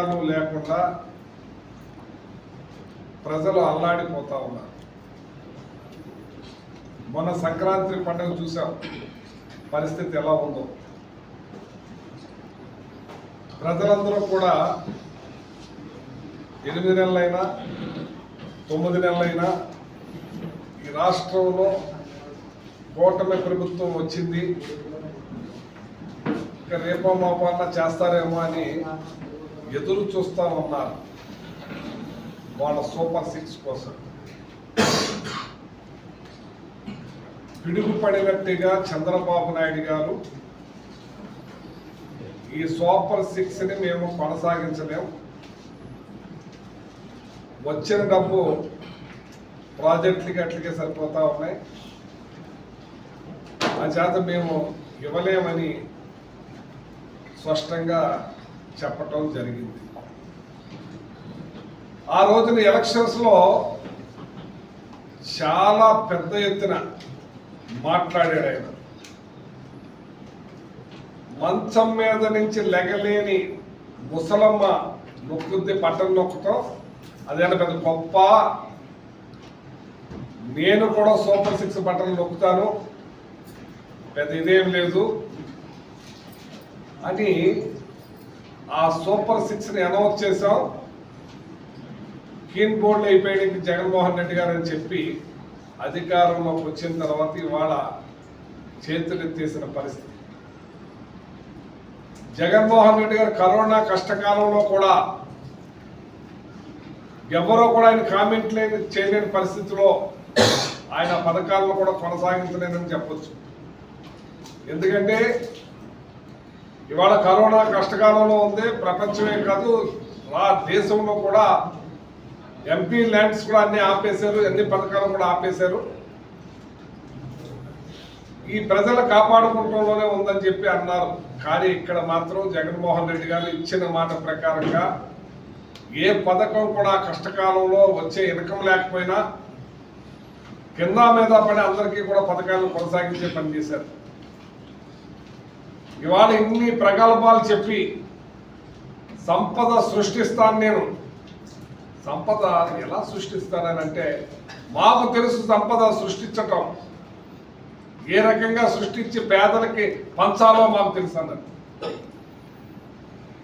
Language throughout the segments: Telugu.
పథకాలు లేకుండా ప్రజలు అల్లాడిపోతా ఉన్నారు. మొన్న సంక్రాంతి పండుగ చూసాం, పరిస్థితి ఎలా ఉందో. ప్రజలందరూ కూడా 8 నెలలైనా 9 నెలలైనా ఈ రాష్ట్రంలో కూటమి ప్రభుత్వం వచ్చింది, ఇక రేపో మాపాలన చేస్తారేమో అని ఎదురు చూస్తూ ఉన్నారు వాళ్ళ సూపర్ 6 కోసం. పిడుగుపడినట్టుగా చంద్రబాబు నాయుడు గారు ఈ సూపర్ 6ని మేము కొనసాగించలేము, వచ్చిన డబ్బు ప్రాజెక్టులకి అట్లకే సరిపోతా ఉన్నాయి, ఆ చేత మేము ఇవ్వలేమని స్పష్టంగా చెప్పటం జరిగింది. ఆ రోజున ఎలక్షన్స్లో చాలా పెద్ద ఎత్తున మాట్లాడాడు ఆయన. మంచం మీద నుంచి లెగలేని ముసలమ్మ నొక్కుద్ది బట్టలు నొక్కటం అదేనా పెద్ద గొప్ప, నేను కూడా సూపర్ 6 బట్టలు నొక్కుతాను, పెద్ద ఇదేం లేదు అని ఆ సూపర్ 6ని అనౌన్స్ చేశాం. కీన్ బోర్డులో అయిపోయాడు జగన్మోహన్ రెడ్డి గారు అని చెప్పి అధికారంలోకి వచ్చిన తర్వాత ఇవాళ చేతులెత్తేసిన పరిస్థితి. జగన్మోహన్ రెడ్డి గారు కరోనా కష్టకాలంలో కూడా ఎవరో కూడా ఆయన కామెంట్ చేయలేని పరిస్థితిలో ఆయన పథకాలను కూడా కొనసాగించలేనని చెప్పొచ్చు. ఎందుకంటే ఇవాళ కరోనా కష్టకాలంలో ఉంది, ప్రపంచమే కాదు దేశంలో కూడా ఎంపీ ల్యాండ్స్ కూడా అన్ని ఆపేశారు, అన్ని పథకాలు కూడా ఆపేశారు. ఈ ప్రజలు కాపాడుకుంటంలోనే ఉందని చెప్పి అన్నారు. కానీ ఇక్కడ మాత్రం జగన్మోహన్ రెడ్డి గారు ఇచ్చిన మాట ప్రకారంగా ఏ పథకం కూడా కష్టకాలంలో వచ్చే ఇన్కమ్ లేకపోయినా కింద మీద పడి అందరికీ కూడా పథకాలను కొనసాగించే పని చేశారు. ఇవాళ ఇన్ని ప్రగల్భాలు చెప్పి సంపద సృష్టిస్తాను, నేను సంపద ఎలా సృష్టిస్తానని అంటే మాకు తెలుసు సంపద సృష్టించటం, ఏ రకంగా సృష్టించి పేదలకి పంచాలో మాకు తెలుసు అన్నది.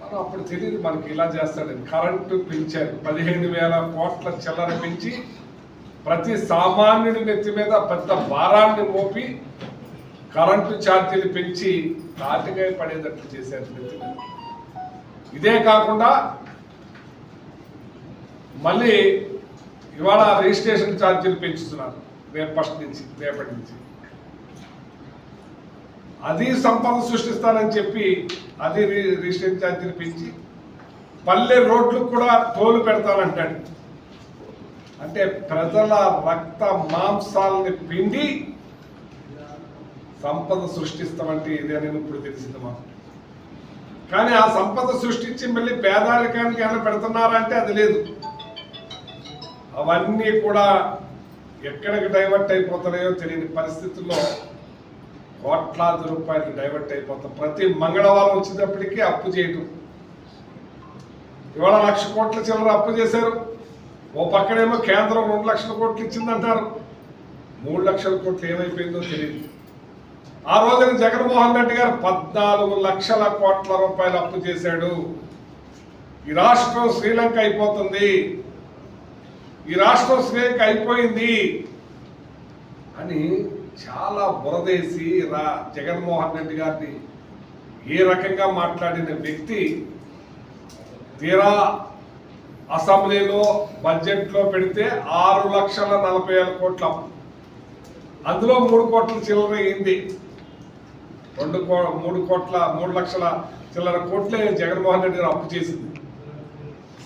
మనం అప్పుడు తెలియదు మనకి ఇలా చేస్తాడని. కరెంటు పెంచారు, 15,000 కోట్ల చిల్లర పెంచి ప్రతి సామాన్యుడి నెత్తి మీద పెద్ద భారాన్ని మోపి కరెంటు ఛార్జీలు పెంచి తాటికాయ పడేటట్లు చేశారు నెత్తి మీద. ఇదే కాకుండా మళ్ళీ ఇవాళ రిజిస్ట్రేషన్ ఛార్జీలు పెంచుతున్నారు రేపటి నుంచి. అది సంపద సృష్టిస్తానని చెప్పి అది రిజిస్ట్రేషన్ ఛార్జీలు పెంచి పల్లె రోడ్లకు కూడా టోలు పెడతానంటాడు. అంటే ప్రజల రక్త మాంసాలని పిండి సంపద సృష్టిస్తామంటే ఇదేనని ఇప్పుడు తెలిసింది మాకు. కానీ ఆ సంపద సృష్టించి మళ్ళీ పేదరికానికి ఏమైనా పెడుతున్నారంటే అది లేదు. అవన్నీ కూడా ఎక్కడికి డైవర్ట్ అయిపోతున్నాయో తెలియని పరిస్థితుల్లో కోట్లాది రూపాయలు డైవర్ట్ అయిపోతాం. ప్రతి మంగళవారం వచ్చేటప్పటికీ అప్పు చేయటం. ఇవాళ 1,00,000 కోట్ల చిల్లర అప్పు చేశారు. ఓ పక్కనేమో కేంద్రం 2 లక్షల కోట్లు ఇచ్చిందంటారు. 3 లక్షల కోట్లు ఏమైపోయిందో తెలియదు. ఆ రోజున జగన్మోహన్ రెడ్డి గారు 14 లక్షల కోట్ల రూపాయలు అప్పు చేశాడు. ఈ రాష్ట్రం శ్రీలంక అయిపోతుంది, ఈ రాష్ట్రం శ్రీలంక అయిపోయింది అని చాలా బురదేసి జగన్మోహన్ రెడ్డి గారిని ఏ రకంగా మాట్లాడిన వ్యక్తి తీరా అసెంబ్లీలో బడ్జెట్లో పెడితే 6,40,000 కోట్ల అప్పు, అందులో 3 కోట్ల చిల్లర అయింది. 3 లక్షల చిల్లర కోట్లే జగన్మోహన్ రెడ్డి గారు అప్పు చేసింది.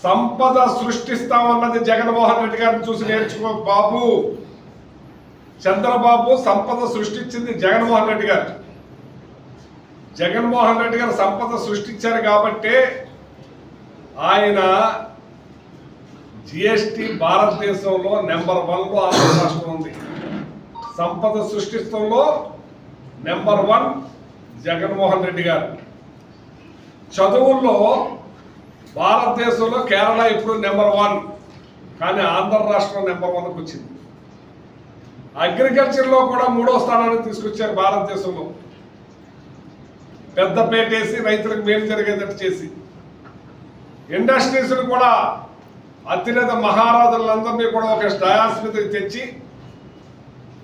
సంపద సృష్టిస్తామన్నది జగన్మోహన్ రెడ్డి గారిని చూసి నేర్చుకో బాబు. చంద్రబాబు సంపద సృష్టించింది జగన్మోహన్ రెడ్డి గారు. జగన్మోహన్ రెడ్డి గారు సంపద సృష్టించారు కాబట్టి ఆయన జిఎస్టి భారతదేశంలో నెంబర్ 1లో ఆంధ్ర రాష్ట్రం ఉంది. సంపద సృష్టిస్తంలో నెంబర్ 1 జగన్మోహన్ రెడ్డి గారు. చదువుల్లో భారతదేశంలో కేరళ ఇప్పుడు నెంబర్ 1, కానీ ఆంధ్ర రాష్ట్రం నెంబర్ 1కు వచ్చింది. అగ్రికల్చర్లో కూడా 3వ స్థానానికి తీసుకొచ్చారు భారతదేశంలో. పెద్ద పేటేసి రైతులకు మేలు జరిగేటట్టు చేసి, ఇండస్ట్రీస్ను కూడా అత్యున్నత మహారాజులందరినీ కూడా ఒక డయాస్ మీద తెచ్చి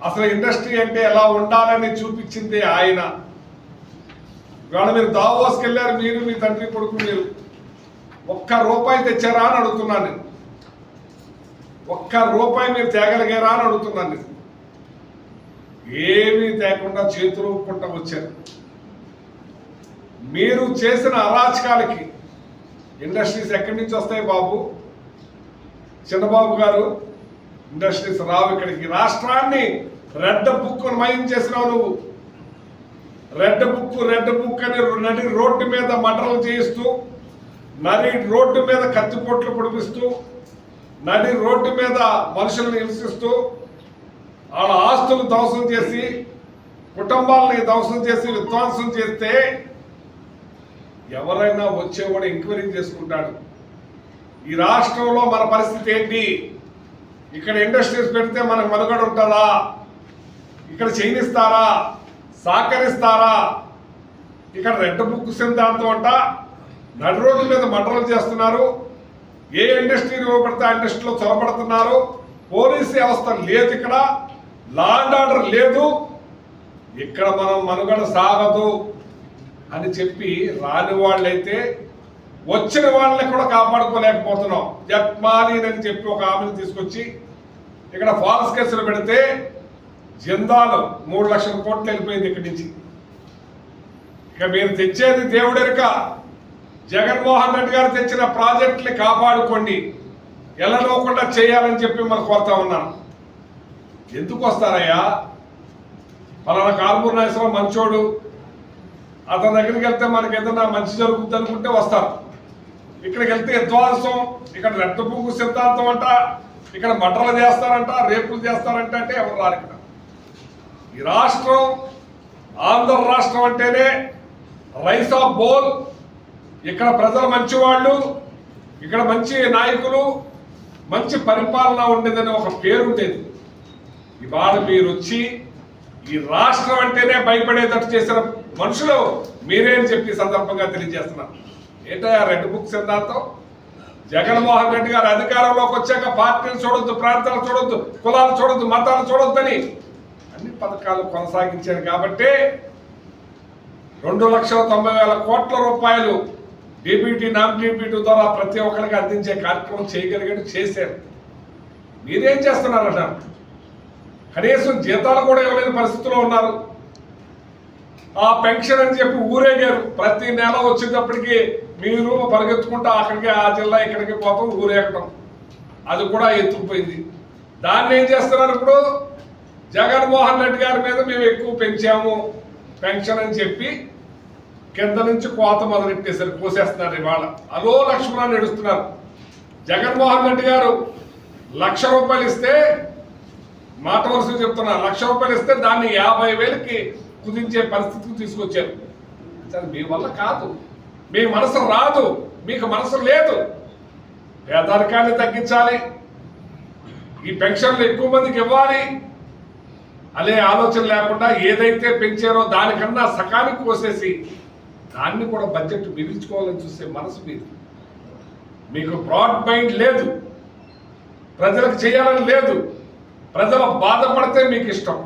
అసలు ఇండస్ట్రీ అంటే ఎలా ఉండాలని చూపించింది ఆయన. ఇవాళ మీరు దావోస్కి వెళ్ళారు, మీరు మీ తండ్రి కొడుకు, మీరు ₹1 తెచ్చారా అని అడుగుతున్నాను నేను. ₹1 మీరు తేగలిగారా అని అడుగుతున్నాను నేను. ఏమీ తేకుండా చేతులు ఊపుకుంటూ వచ్చారు. మీరు చేసిన అరాచకాలకి ఇండస్ట్రీస్ ఎక్కడి నుంచి వస్తాయి బాబు? చిన్నబాబు గారు, ఇండస్ట్రీస్ రావు ఇక్కడికి. రాష్ట్రాన్ని రెడ్ బుక్ మయం చేసినావు నువ్వు. రెడ్ బుక్ అని నడి రోడ్డు మీద మటలు చేయిస్తూ, నడి రోడ్డు మీద కత్తిపోట్లు పొడిపిస్తూ, నడి రోడ్డు మీద మనుషులను హింసిస్తూ, వాళ్ళ ఆస్తులు ధ్వంసం చేసి, కుటుంబాలని ధ్వంసం చేసి, విధ్వంసం చేస్తే ఎవరైనా వచ్చేవాడు ఎంక్వైరీ చేసుకుంటాడు. ఈ రాష్ట్రంలో మన పరిస్థితి ఏంటి? ఇక్కడ ఇండస్ట్రీస్ పెడితే మనకు మనుగడ ఉంటుందా? ఇక్కడ చేయనిస్తారా? సహకరిస్తారా? ఇక్కడ రెడ్ బుక్ సిద్ధాంతం అంట నడి రోడ్డు మీద మర్డర్లు చేస్తున్నారు. ఏ ఇండస్ట్రీ ఇవ్వబడితే ఆ ఇండస్ట్రీలో చొరబడుతున్నారు. పోలీసు వ్యవస్థ లేదు, ఇక్కడ లా అండ్ ఆర్డర్ లేదు, ఇక్కడ మనం మనుగడ సాగదు అని చెప్పి రాని వాళ్ళైతే వచ్చిన వాళ్ళని కూడా కాపాడుకోలేకపోతున్నాం. జట్మాలీన్ అని చెప్పి ఒక ఆమెను తీసుకొచ్చి ఇక్కడ ఫాల్స్ కేసులు పెడితే జిందాలు 3 లక్షల కోట్లు వెళ్ళిపోయింది ఇక్కడి నుంచి. ఇక మీరు తెచ్చేది దేవుడెరుక. జగన్మోహన్ రెడ్డి గారు తెచ్చిన ప్రాజెక్టుని కాపాడుకోండి, ఎల్లనోకుండా చేయాలని చెప్పి మనం కోరుతా ఉన్నాను. ఎందుకు వస్తారయ్యా? పలానా కారుమూరి నాగేశ్వరరావు మంచోడు, అతని దగ్గరికి వెళ్తే మనకి ఏదైనా మంచి జరుగుతుంది అనుకుంటే వస్తారు. ఇక్కడికి వెళ్తే విధ్వంసం, ఇక్కడ రెడ్ బుక్ సిద్ధాంతం అంట, ఇక్కడ మటర్లు చేస్తారంట, రేపులు చేస్తారంట అంటే ఎవరు రారు. ఇక్కడ ఈ రాష్ట్రం ఆంధ్ర రాష్ట్రం అంటేనే రైస్ ఆఫ్ బోల్. ఇక్కడ ప్రజలు మంచివాళ్ళు, ఇక్కడ మంచి నాయకులు, మంచి పరిపాలన ఉండేదని ఒక పేరు ఉండేది. ఇవాళ మీరు వచ్చి ఈ రాష్ట్రం అంటేనే భయపడేటట్టు చేసిన మనుషులు మీరే అని చెప్పి సందర్భంగా తెలియజేస్తున్నారు. ఏంటయ్యా రెడ్ బుక్ సిద్ధాంతం? జగన్మోహన్ రెడ్డి గారు అధికారంలోకి వచ్చాక పార్టీలు చూడొద్దు, ప్రాంతాలు చూడొద్దు, కులాలు చూడొద్దు, మతాలు చూడొద్దని అన్ని పథకాలు కొనసాగించారు. కాబట్టి 2,90,000 కోట్ల రూపాయలు డీబీటీ, నాన్ డీబీటీ ద్వారా ప్రతి ఒక్కరికి అందించే కార్యక్రమం చేయగలిగాడు, చేశారు. మీరేం చేస్తున్నారట? కనీసం జీతాలు కూడా ఇవ్వలేని పరిస్థితిలో ఉన్నారు. ఆ పెన్షన్ అని చెప్పి ఊరేగారు. ప్రతి నెల వచ్చేటప్పటికి మీరు పరిగెత్తుకుంటా అక్కడికి, ఆ జిల్లా ఇక్కడికి పోతాం, ఊరేగటం. అది కూడా ఎత్తుకుపోయింది. దాన్ని ఏం చేస్తున్నారు ఇప్పుడు? జగన్మోహన్ రెడ్డి గారి మీద మేము ఎక్కువ పెంచాము పెన్షన్ అని చెప్పి కింద నుంచి కోత మొదలెట్టేశారు, కోసేస్తున్నారు. ఇవాళ అలో లక్ష్మణాన్ని నడుస్తున్నారు. జగన్మోహన్ రెడ్డి గారు ₹1,00,000 ఇస్తే, మాట వరుస చెప్తున్నా, ₹1,00,000 ఇస్తే దాన్ని 50,000కి కుదించే పరిస్థితికి తీసుకొచ్చారు. అది మీ వల్ల కాదు, మీ మనసు రాదు, మీకు మనసు లేదు. పేదరికాన్ని తగ్గించాలి, ఈ పెన్షన్లు ఎక్కువ మందికి ఇవ్వాలి అనే ఆలోచన లేకుండా ఏదైతే పెంచారో దానికన్నా సకానికి కోసేసి దాన్ని కూడా బడ్జెట్ మిగిల్చుకోవాలని చూసే మనసు మీది. మీకు బ్రాడ్ మైండ్ లేదు, ప్రజలకు చేయాలని లేదు. ప్రజలు బాధపడితే మీకు ఇష్టం,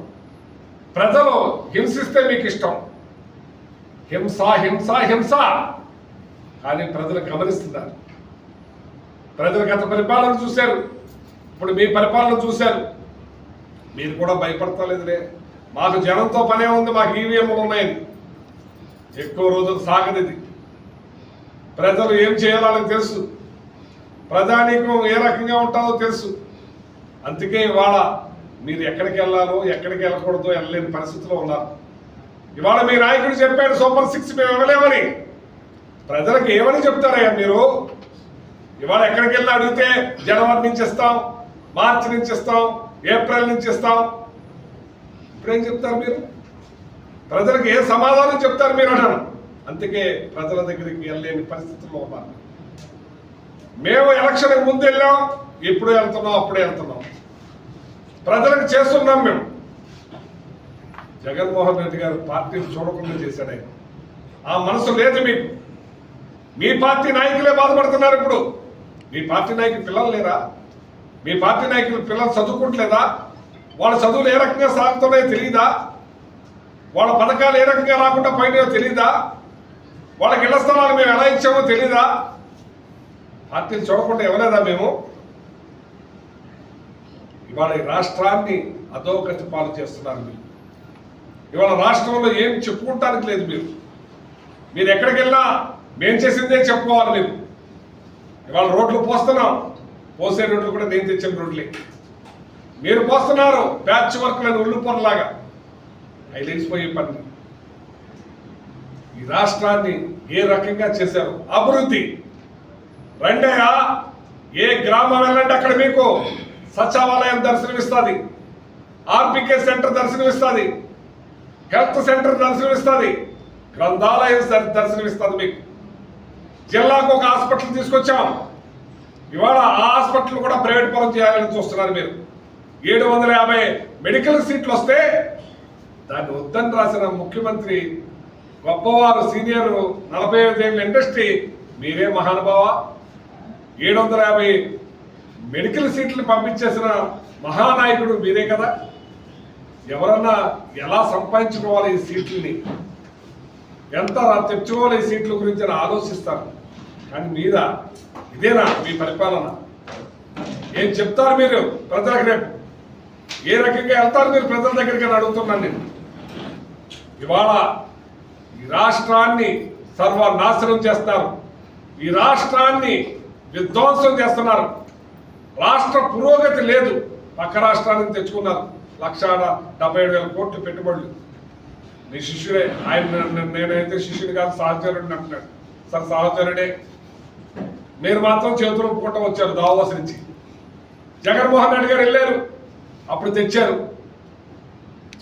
ప్రజలు హింసిస్తే మీకు ఇష్టం. హింస హింస హింస. కానీ ప్రజలు గమనిస్తున్నారు. ప్రజలు గత పరిపాలన చూశారు, ఇప్పుడు మీ పరిపాలన చూశారు. మీరు కూడా భయపడతలేదులే, మాకు జనంతో పనే ఉంది, మాకు ఈవీఎంలు ఉన్నాయని. ఎక్కువ రోజులు సాగనిది. ప్రజలు ఏం చేయాలని తెలుసు, ప్రజానీకం ఏ రకంగా ఉంటుందో తెలుసు. అందుకే ఇవాళ మీరు ఎక్కడికి వెళ్ళాలో ఎక్కడికి వెళ్ళకూడదో వెళ్ళలేని పరిస్థితిలో ఉన్నారు. ఇవాళ మీ నాయకుడు చెప్పాడు సూపర్ 6 మేము ఇవ్వలేమని. ప్రజలకు ఏమని చెప్తారయ్యా మీరు? ఇవాళ ఎక్కడికి వెళ్ళి అడిగితే జనవరి నుంచి ఇస్తాం, మార్చి నుంచి ఇస్తాం, ఏప్రిల్ నుంచి ఇస్తాం. ఇప్పుడేం చెప్తారు మీరు? ప్రజలకు ఏ సమాధానం చెప్తారు మీరు అన్నాను. అందుకే ప్రజల దగ్గరికి వెళ్ళలేని పరిస్థితుల్లో ఉన్నారు. మేము ఎలక్షన్కి ముందు వెళ్ళాం, ఇప్పుడు వెళ్తున్నాం, అప్పుడే వెళ్తున్నాం, ప్రజలకు చేస్తున్నాం మేము. జగన్మోహన్ రెడ్డి గారు పార్టీని చూడకుండా చేశాడు ఆయన. ఆ మనసు లేదు మీకు. మీ పార్టీ నాయకులే బాధపడుతున్నారు ఇప్పుడు. మీ పార్టీ నాయకులు పిల్లలు లేరా? మీ పార్టీ నాయకులు పిల్లలు చదువుకుంటలేదా? వాళ్ళ చదువులు ఏ రకంగా సాగుతున్నాయో తెలియదా? వాళ్ళ పథకాలు ఏ రకంగా రాకుండా పోయినాయో తెలియదా? వాళ్ళకి ఇళ్ల స్థలాలు మేము ఎలా ఇచ్చామో తెలీదా? పార్టీలు చూడకుండా ఇవ్వలేదా మేము? ఇవాళ ఈ రాష్ట్రాన్ని అధోగతి పాలు చేస్తున్నారు మీరు. ఇవాళ రాష్ట్రంలో ఏం చెప్పుకుంటానికి లేదు మీరు ఎక్కడికి వెళ్ళినా మేం చేసిందే చెప్పుకోవాలి మీరు. ఇవాళ రోడ్లు పోస్తున్నాం, పోసే రోడ్లు కూడా నేను తెచ్చిన రోడ్లే. మీరు పోస్తున్నారు ప్యాచ్ వర్క్లను ఉల్లుపొరలాగా, అవి లేచిపోయే పని. ఈ రాష్ట్రాన్ని ఏ రకంగా చేశారు? అభివృద్ధి రెండేయా, ఏ గ్రామం వెళ్ళండి అక్కడ మీకు సచివాలయం దర్శనమిస్తుంది, ఆర్బికే సెంటర్ దర్శనమిస్తుంది, హెల్త్ సెంటర్ దర్శనమిస్తుంది, గ్రంథాలయం దర్శనమిస్తుంది. మీకు జిల్లాకు ఒక హాస్పిటల్ తీసుకొచ్చాం. ఇవాళ ఆ హాస్పిటల్ కూడా ప్రైవేట్ పరం చేయాలని చూస్తున్నారు మీరు. 750 మెడికల్ సీట్లు వస్తే దాన్ని వద్దని రాసిన ముఖ్యమంత్రి గొప్పవారు, సీనియర్, 45 ఏళ్ళ ఇండస్ట్రీ, మీరే మహానుభావ. 750 మెడికల్ సీట్లు పంపించేసిన మహానాయకుడు మీరే కదా. ఎవరన్నా ఎలా సంపాదించుకోవాలి ఈ సీట్లని, ఎంత తెచ్చుకోవాలి ఈ సీట్ల గురించి అని ఆలోచిస్తారు. కానీ మీద ఇదేనా మీ పరిపాలన? ఏం చెప్తారు మీరు ప్రజలకు? రేపు ఏ రకంగా వెళ్తారు మీరు ప్రజల దగ్గరికి అని అడుగుతున్నాను నేను. ఇవాళ ఈ రాష్ట్రాన్ని సర్వనాశనం చేస్తున్నారు, ఈ రాష్ట్రాన్ని విధ్వంసం చేస్తున్నారు. రాష్ట్ర పురోగతి లేదు. పక్క రాష్ట్రానికి తెచ్చుకున్నారు 1,77,000 కోట్లు పెట్టుబడులు. నీ శిష్యుడే ఆయన. నేనైతే శిష్యుడు కాదు, సహచరుడిని అంటున్నాడు. సార్ సహచరుడే. మీరు మాత్రం చేతులు ఒప్పుకుంటూ వచ్చారు దావోస్ నుంచి. జగన్మోహన్ రెడ్డి గారు వెళ్ళారు, అప్పుడు తెచ్చారు.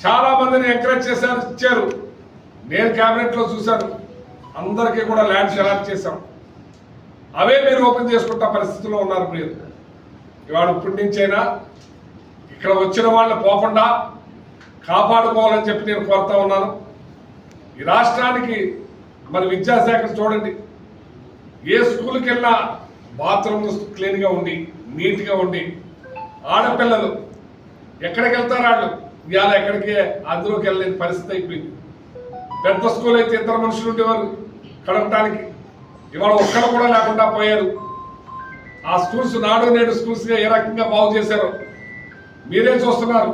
చాలా మందిని ఎంకరేజ్ చేశారు, ఇచ్చారు. నేను క్యాబినెట్లో చూశాను. అందరికీ కూడా ల్యాండ్స్ అలాట్ చేశాం. అవే మీరు ఓపెన్ చేసుకుంటా పరిస్థితుల్లో ఉన్నారు మీరు. ఇవాళ ఇప్పటి నుంచైనా ఇక్కడ వచ్చిన వాళ్ళని పోకుండా కాపాడుకోవాలని చెప్పి నేను కోరుతా ఉన్నాను. ఈ రాష్ట్రానికి మరి విద్యాశాఖ చూడండి, ఏ స్కూల్కి వెళ్ళినా బాత్రూమ్స్ క్లీన్గా ఉండి నీట్గా ఉండి, ఆడపిల్లలు ఎక్కడికి వెళ్తారు వాళ్ళు ఇవాళ ఎక్కడికి అందులోకి వెళ్ళలేని పరిస్థితి అయిపోయింది. పెద్ద స్కూల్ అయితే 2 మనుషులు ఉండేవారు కడపడానికి, ఇవాళ ఒక్కరు కూడా లేకుండా పోయారు. ఆ స్కూల్స్ నాడు నేడు స్కూల్స్గా ఏ రకంగా బాగు చేశారో మీరే చూస్తున్నారు.